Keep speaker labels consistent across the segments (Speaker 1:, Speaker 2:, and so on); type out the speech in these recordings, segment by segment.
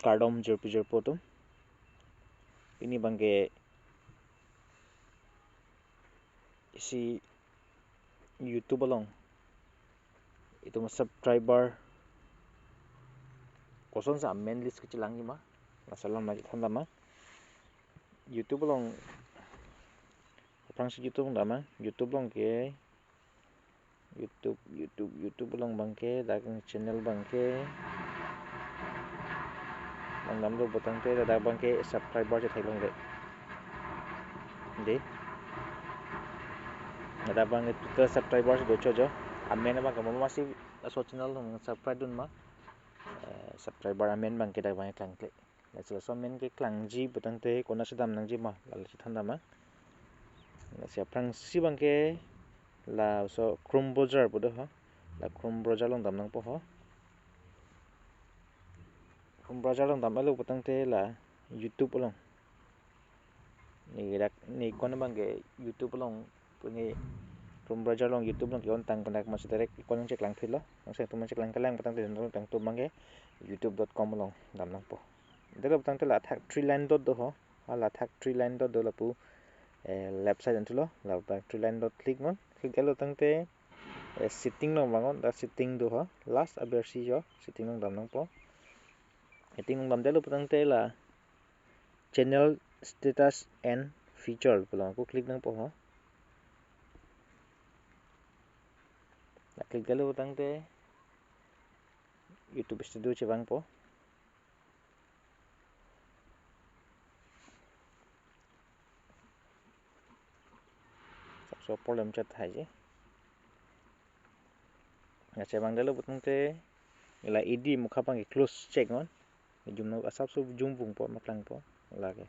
Speaker 1: kardom jerpi tum ini bangke isi YouTube along itu subscriber koson sa main list kecil lagi mah masalah macam tanda mah YouTube along orang si YouTube mah YouTube along ke YouTube along bangke dagang channel bangke bang nam lo butang te dagang bangke subscriber je thailong de ada bang itu subscriber docho jo amen bang kamu masih so channel ng subscribe dun mah subscriber amen bang kita bang klang kle la so men ke klang ji butang te kona sedam nang ji mah la thanda mah la sia prang si bang ke la so Chrome browser bodo ha la Chrome browser long dam nang po ho Chrome browser long dam lo butang te la YouTube long ni kona bang ke YouTube long puni Chrome browser long YouTube long kion tang panak mas direct ikon cek lang philo ang se tuman cek lang kalang patang te tang tu mange youtube.com long dam nang po delo patang te la thak 3 line dot do ho la thak 3 line dot do la pu left side antulo la thak 3 line dot click ngon click galo tang te setting long bangon da setting do ho last aber si jo setting long dam nang po setting long dam delo patang te la channel status and feature pulang aku klik nang po ho klik galo tang te YouTube studio che bang po so problem chat hai je ngache bang dalo butang te ila id mukha bang close check ngon jum no asap so jum bung po maklang po lage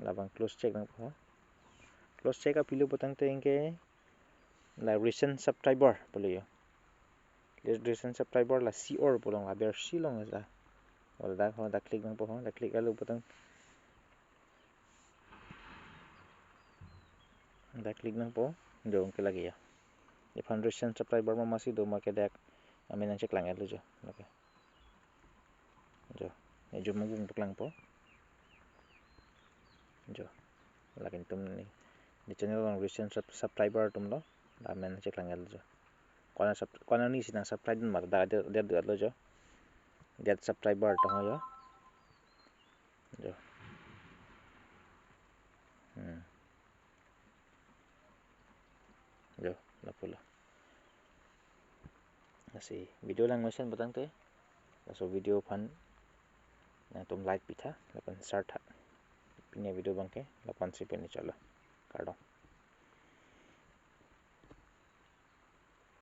Speaker 1: la bang close check nang po close check apilu butang te ingke la recent subscriber boleh yo recent subscriber la si or bolong la ber si long la wala da ho da click nang po ho da click alu butang da click nang po do ke lagi ya if 100 subscriber ma masih do ma ke dak amin ang check lang elu jo okay jo jo mung lang po jo lakin tum ni channel long recent subscriber tum lo amin check lang elu jo kona ni sinang subscribe ma da de lo jo that subscriber to ho yo jo jo la pula asi video lang motion batang te so video fan na tum like pitha lapan start ha pinya video bangke lapan si peni chalo kado